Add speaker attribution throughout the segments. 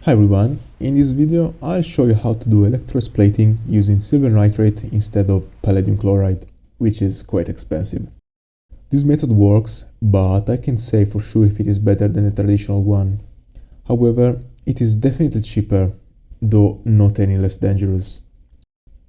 Speaker 1: Hi everyone, in this video I'll show you how to do electroless plating using silver nitrate instead of palladium chloride, which is quite expensive. This method works, but I can't say for sure if it is better than the traditional one. However, it is definitely cheaper, though not any less dangerous.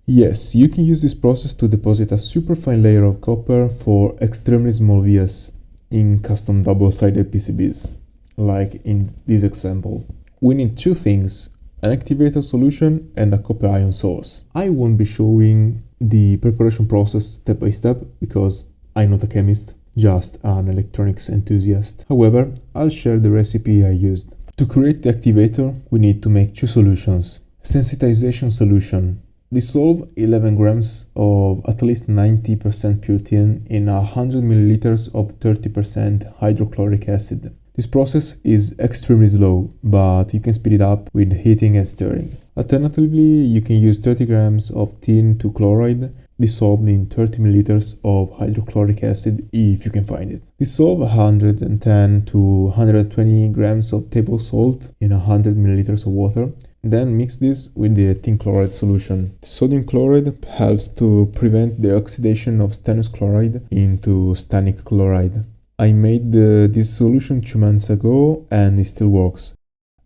Speaker 1: Yes, you can use this process to deposit a super fine layer of copper for extremely small vias in custom double-sided PCBs, like in this example. We need two things, an activator solution and a copper ion source. I won't be showing the preparation process step by step because I'm not a chemist, just an electronics enthusiast. However, I'll share the recipe I used. To create the activator, we need to make two solutions. Sensitization solution. Dissolve 11 grams of at least 90% purity in 100 milliliters of 30% hydrochloric acid. This process is extremely slow, but you can speed it up with heating and stirring. Alternatively, you can use 30 grams of tin to chloride dissolved in 30 milliliters of hydrochloric acid if you can find it. Dissolve 110 to 120 grams of table salt in 100 milliliters of water. Then mix this with the tin chloride solution. Sodium chloride helps to prevent the oxidation of stannous chloride into stannic chloride. I made this solution 2 months ago and it still works.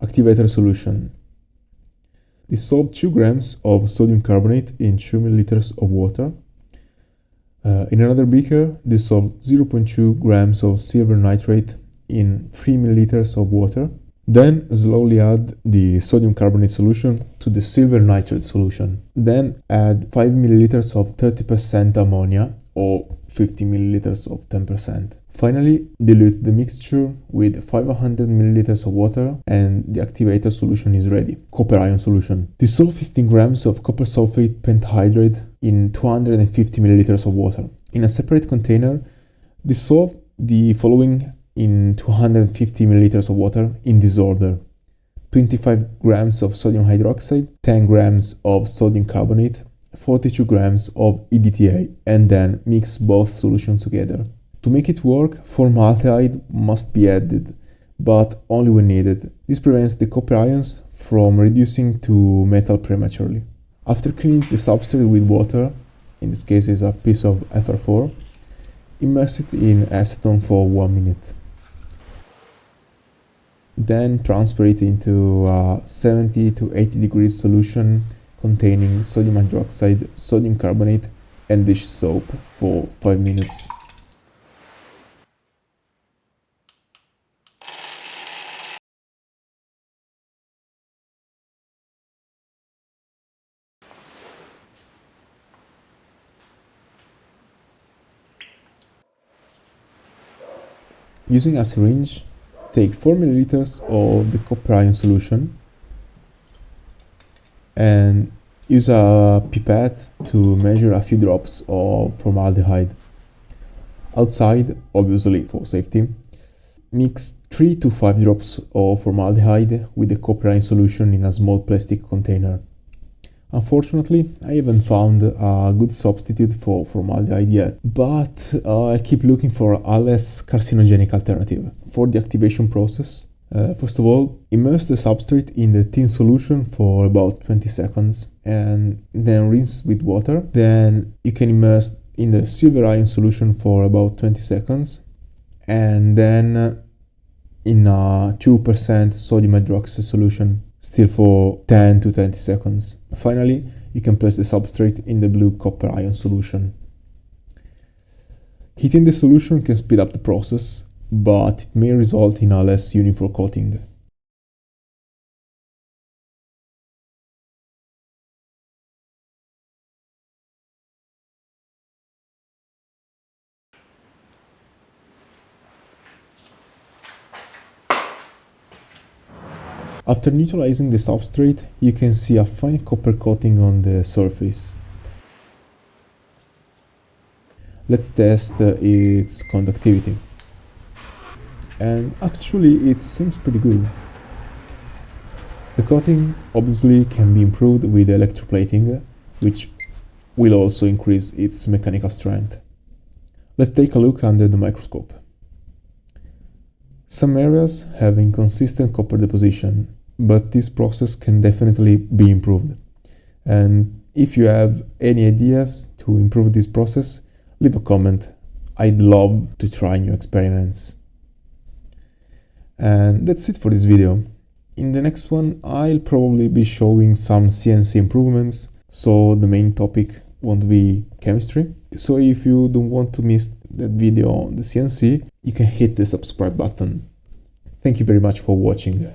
Speaker 1: Activator solution. Dissolve 2 grams of sodium carbonate in 2 milliliters of water. In another beaker, dissolve 0.2 grams of silver nitrate in 3 milliliters of water. Then slowly add the sodium carbonate solution to the silver nitrate solution. Then add 5 milliliters of 30% ammonia or 50 milliliters of 10%. Finally, dilute the mixture with 500 milliliters of water and the activator solution is ready. Copper ion solution. Dissolve 15 grams of copper sulfate pentahydrate in 250 milliliters of water. In a separate container, dissolve the following in 250 milliliters of water in this order: 25 grams of sodium hydroxide, 10 grams of sodium carbonate, 42 grams of EDTA, and then mix both solutions together. To make it work, formaldehyde must be added, but only when needed. This prevents the copper ions from reducing to metal prematurely. After cleaning the substrate with water, in this case is a piece of FR4, immerse it in acetone for 1 minute. Then transfer it into a 70 to 80 degrees solution containing sodium hydroxide, sodium carbonate, and dish soap for 5 minutes. Using a syringe, take 4 milliliters of the copper ion solution and use a pipette to measure a few drops of formaldehyde. Outside, obviously for safety, mix 3 to 5 drops of formaldehyde with the copper ion solution in a small plastic container. Unfortunately, I haven't found a good substitute for formaldehyde yet, but I'll keep looking for a less carcinogenic alternative. For the activation process, first of all, immerse the substrate in the tin solution for about 20 seconds and then rinse with water. Then you can immerse in the silver ion solution for about 20 seconds and then in a 2% sodium hydroxide solution still for 10 to 20 seconds. Finally, you can place the substrate in the blue copper ion solution. Heating the solution can speed up the process, but it may result in a less uniform coating. After neutralizing the substrate, you can see a fine copper coating on the surface. Let's test its conductivity. And actually it seems pretty good. The coating obviously can be improved with electroplating, which will also increase its mechanical strength. Let's take a look under the microscope. Some areas have inconsistent copper deposition, but this process can definitely be improved. And if you have any ideas to improve this process, leave a comment. I'd love to try new experiments. And that's it for this video. In the next one, I'll probably be showing some CNC improvements, so the main topic won't be chemistry. So if you don't want to miss that video on the CNC, you can hit the subscribe button. Thank you very much for watching.